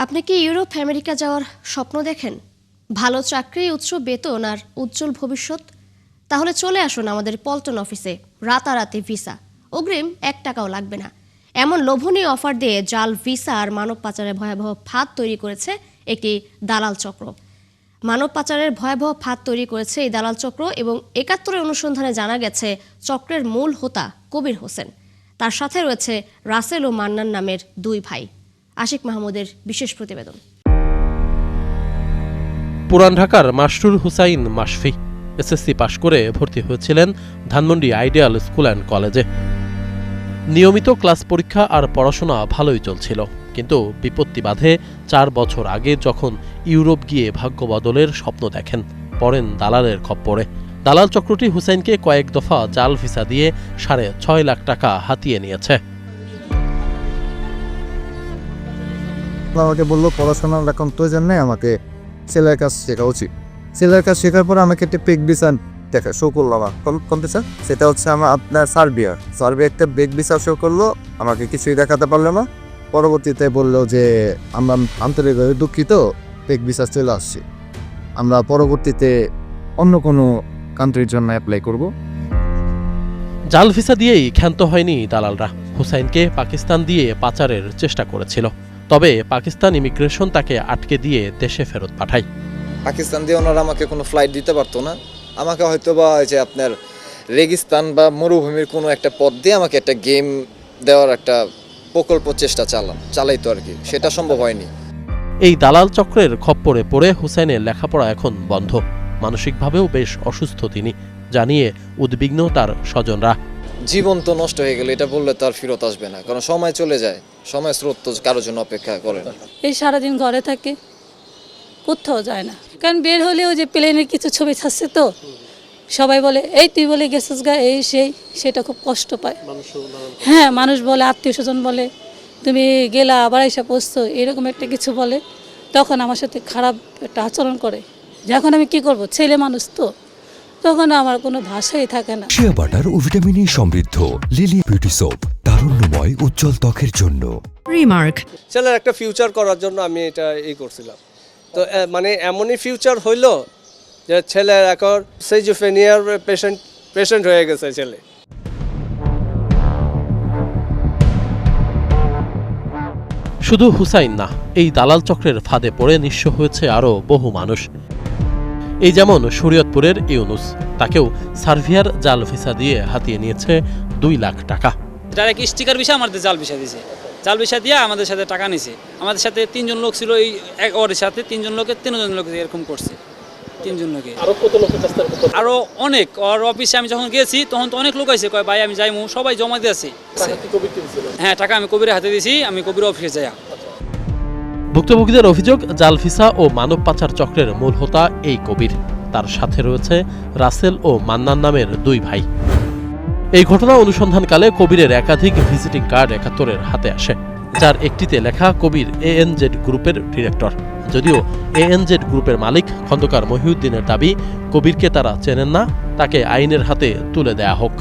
আপনি কি Europe America যাওয়ার স্বপ্ন দেখেন? ভালো চাকরি, উচ্চ বেতন আর উজ্জ্বল ভবিষ্যৎ? তাহলে চলে আসুন আমাদের পল্টন অফিসে। রাতারাতি ভিসা, অগ্রিম 1 টাকাও লাগবে না। এমন লোভনীয় অফার দিয়ে জাল ভিসা আর মানব পাচারের ভয়াবহ ফাঁদ তৈরি করেছে একটি দালাল চক্র। মানব পাচারের ভয়াবহ ফাঁদ তৈরি করেছে এই দালাল চক্র এবং ৭১-এর অনুসন্ধানে জানা গেছে চক্রের মূল হোতা কবির হোসেন। তার সাথে রয়েছে রাসেল ও মান্নান নামের 2 ভাই। আশিক মাহমুদের বিশেষ প্রতিবেদন। পুরান ঢাকার মাশরুর হুসাইন মাশফি এসএসসি পাশ করে ভর্তি হয়েছিলেন ধানমন্ডি আইডিয়াল স্কুল অ্যান্ড কলেজে। নিয়মিত ক্লাস পরীক্ষা আর পড়াশোনা ভালোই চলছিল, কিন্তু বিপত্তি বাধে 4 বছর আগে যখন ইউরোপ গিয়ে ভাগ্য বদলের স্বপ্ন দেখেন। পড়েন দালালের খপ্পরে। দালাল চক্রটি হুসাইনকে কয়েক দফা জাল ভিসা দিয়ে 6.5 লাখ টাকা হাতিয়ে নিয়েছে। আমাকে বললো পড়াশোনার এখন প্রয়োজন নেই, আমাকে সেলাইয়ের কাজ শেখা উচিত। সেলাইয়ের কাজ শেখার পর আমাকে একটা বেগ ভিসা দেখা শো করলো। আমার কোন ভিসা? সেটা হচ্ছে আমার আপনার সার্বিয়া একটা বেগ ভিসা শো করলো। আমাকে কিছুই দেখাতে পারলো না। পরবর্তীতে বললো যে আমরা আন্তরিকভাবে দুঃখিত, বেগ ভিসা চলে আসছে, আমরা পরবর্তীতে অন্য কোনো কান্ট্রির জন্য অ্যাপ্লাই করব। জাল ভিসা দিয়েই ক্ষান্ত হয়নি দালালরা। হুসাইনকে পাকিস্তান দিয়ে পাচারের চেষ্টা করেছিল, তবে পাকিস্তান ইমিগ্রেশন তাকে আটকে দিয়ে দেশে ফেরত পাঠায়। পাকিস্তান দিয়ে ওনারা আমাকে কোনো ফ্লাইট দিতে পারতো না। আমাকে হয়তো বা যে আপনার রেগিস্তান বা মরুভূমির কোনো একটা পথ দিয়ে আমাকে একটা গেম দেওয়ার একটা প্রকল্প চেষ্টা চালাইতো আর কি, সেটা সম্ভব হয়নি। এই দালাল চক্রের খপ্পরে পড়ে হুসাইনের লেখাপড়া এখন বন্ধ। মানসিকভাবেও বেশ অসুস্থ তিনি, জানিয়ে উদ্বিগ্ন তার স্বজনরা। জীবন তো নষ্ট হয়ে গেলে এটা বললে তো আর ফেরত আসবে না, কারণ সময় চলে যায়, সময় স্রোত তো কারোর জন্য অপেক্ষা করে না। এই সারাদিন ঘরে থাকে, কোথাও যায় না, কারণ বের হলেও যে প্লেনের কিছু ছবি থাকছে তো সবাই বলে এই তুই বলে গেছিস গা, এই সেই, সেটা খুব কষ্ট পায়। হ্যাঁ, মানুষ বলে, আত্মীয় স্বজন বলে তুমি গেলা আবার এসে পড়ছো, এরকম একটা কিছু বলে। তখন আমার সাথে খারাপ একটা আচরণ করে। যখন আমি কি করব, ছেলে মানুষ তো, তখন আমার কোনো ভাষাই থাকে না। শিয়া বাটার ও ভিটামিনে সমৃদ্ধ লিলি বিউটি সোপ, তারুণ্যময় উজ্জ্বল ত্বকের জন্য। রিমার্ক ছেলের একটা ফিউচার করার জন্য আমি এটা করছিলাম। তো মানে এমনই ফিউচার হইলো যে ছেলের এখন সিজোফ্রেনিয়ার পেশেন্ট হয়ে গেছে ছেলে। শুধু হুসাইন না, এই দালাল চক্রের ফাঁদে পড়ে নিঃস্ব হয়েছে আরও বহু মানুষ। এই যেমন শরীয়তপুরের ইউনুস, তাকেও সার্বিয়ার জাল ভিসা দিয়ে হাতিয়ে নিয়েছে 2 লাখ টাকা। ডাইরেক্ট স্টিকার ভিসা আমাদের জাল ভিসা দিয়েছে, জাল ভিসা দিয়ে আমাদের সাথে টাকা নিছে। আমাদের সাথে 3 জন লোক ছিল, এই ওর সাথে 3 জন লোকে 3 জন লোক এরকম করছে। 3 জন লোকে আরো অনেক। ওর অফিসে আমি যখন গেছি তখন তো অনেক লোক আছে, কয় ভাই আমি যাইমু, সবাই জমা দিয়েছি। হ্যাঁ, টাকা আমি কবিরের হাতে দিয়েছি, আমি কবির অফিসে যাই। ভুক্তভোগীদের অভিযোগ, জাল ভিসা ও মানব পাচার চক্রের মূল হোতা এই কবির। তার সাথে রয়েছে রাসেল ও মান্নান নামের 2 ভাই। এই ঘটনা অনুসন্ধানকালে কবিরের একাধিক ভিজিটিং কার্ড ৭১-এর হাতে আসে, যার একটিতে লেখা কবির ANZ গ্রুপের ডিরেক্টর। যদিও ANZ গ্রুপের মালিক খন্দকার মহিউদ্দিনের দাবি, কবিরকে তারা চেনেন না, তাকে আইনের হাতে তুলে দেয়া হোক।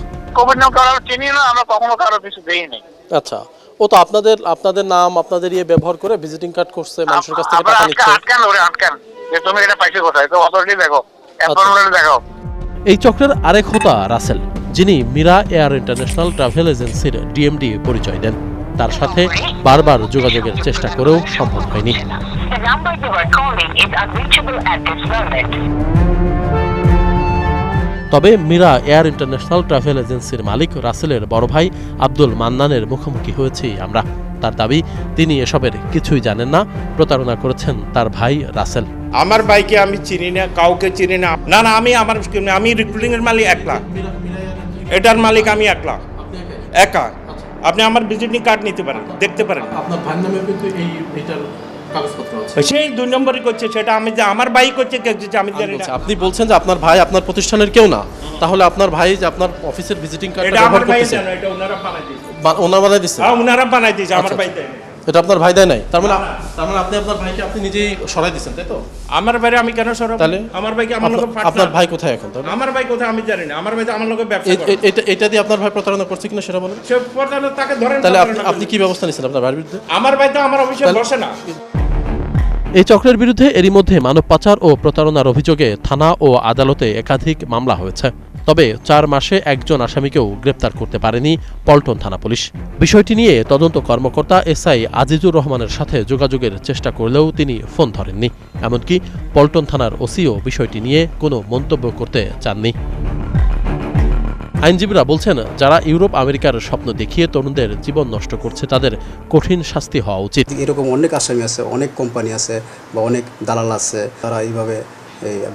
আচ্ছা, ও তো আপনাদের নাম, আপনাদের ব্যবহার করে ভিজিটিং কার্ড করছে, মানুষের কাছ থেকে টাকা নিচ্ছে। এই চক্রের আরেক হোতা রাসেল, যিনি মিরা এয়ার ইন্টারন্যাশনাল ট্রাভেল এজেন্সির DMD পরিচয় দেন। তার সাথে বারবার যোগাযোগের চেষ্টা করেও সম্ভব হয়নি। তবে মিরা এয়ার ইন্টারন্যাশনাল ট্রাভেল এজেন্সির মালিক রাসেলের বড় ভাই আব্দুল মান্নানের মুখোমুখি হয়েছি আমরা। তার দাবি, তিনি এসবের কিছুই জানেন না, প্রতারণা করেছেন তার ভাই রাসেল। আমার ভাইকে আমি চিনি না, কাউকে চিনি না। না, আমি রিক্রুটিং এর মালিক একলা, এটার মালিক আমি একলা, একা। আপনি আমার ভিজিটিং কার্ড নিতে পারেন, দেখতে পারেন। আপনার ভাইয়ের নামে কিন্তু এইটার কাগজপত্র আছে। সেই 2 নম্বরই করছে, সেটা আমি যে আমার ভাই করছে আমি জানি না। আপনি বলছেন যে আপনার ভাই আপনার প্রতিষ্ঠানের কেউ না, তাহলে আপনার ভাই যে আপনার অফিসের ভিজিটিং কার্ড এটা আমার ভাই জানে, এটা ওনারা বানাই দিয়েছে। ওনারা বানাই দিয়েছে? হ্যাঁ, ওনারা বানাই দিয়েছে, আমার ভাই দেয় না। এটা আপনার ভাই দেয় নাই? তার মানে আপনি আপনার ভাইকে আপনি নিজেই সরাই দিয়েছেন, তাই তো? আমার ভাইরে আমি কেন সরাবো? তাহলে আমার ভাইকে আমার লোকে ফাটনা। আপনার ভাই কোথায় এখন? আমার ভাই কোথায় আমি জানি না। আমার ভাই তো আমার লোকে ব্যবসা করে। এটা দিয়ে আপনার ভাই প্রতারণা করছে কিনা সেটা বলেন। সে প্রতারণা, তাকে ধরেন। তাহলে আপনি কি ব্যবস্থা নিয়েছেন আপনার ভাইয়ের বিরুদ্ধে? আমার ভাই তো আমার অফিসে বসে না। এই চক্রের বিরুদ্ধে এরই মধ্যে মানব পাচার ও প্রতারণার অভিযোগে থানা ও আদালতে একাধিক মামলা হয়েছে। তবে 4 মাসে একজন আসামিকেও গ্রেপ্তার করতে পারেনি পল্টন থানা পুলিশ। বিষয়টি নিয়ে তদন্ত কর্মকর্তা এসআই আজিজুর রহমানের সাথে যোগাযোগের চেষ্টা করলেও তিনি ফোন ধরেননি। এমনকি পল্টন থানার ওসিও বিষয়টি নিয়ে কোনো মন্তব্য করতে চাননি। আইনজীবীরা বলছেন, যারা ইউরোপ আমেরিকার স্বপ্ন দেখিয়ে তরুণদের জীবন নষ্ট করছে তাদের কঠিন শাস্তি হওয়া উচিত। এরকম অনেক আসামি আছে, অনেক কোম্পানি আছে বা অনেক দালাল আছে, তারা এইভাবে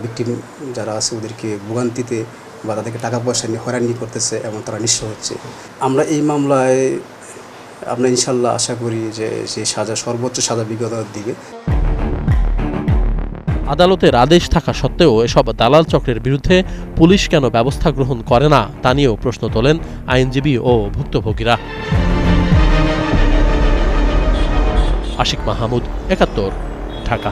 ভিকটিম যারা আছে ওদেরকে ভোগান্তিতে বা তাদেরকে টাকা পয়সা নিয়ে হয়রানি করতেছে এবং তারা নিঃস্ব হচ্ছে। আমরা এই মামলায় আমরা ইনশাল্লাহ আশা করি যে সাজা সর্বোচ্চ সাজা বিগত দিবে। আদালতের আদেশ থাকা সত্ত্বেও এসব দালাল চক্রের বিরুদ্ধে পুলিশ কেন ব্যবস্থা গ্রহণ করে না তা নিয়েও প্রশ্ন তোলেন আইনজীবী ও ভুক্তভোগীরা। আশিক মাহমুদ, ৭১, ঢাকা।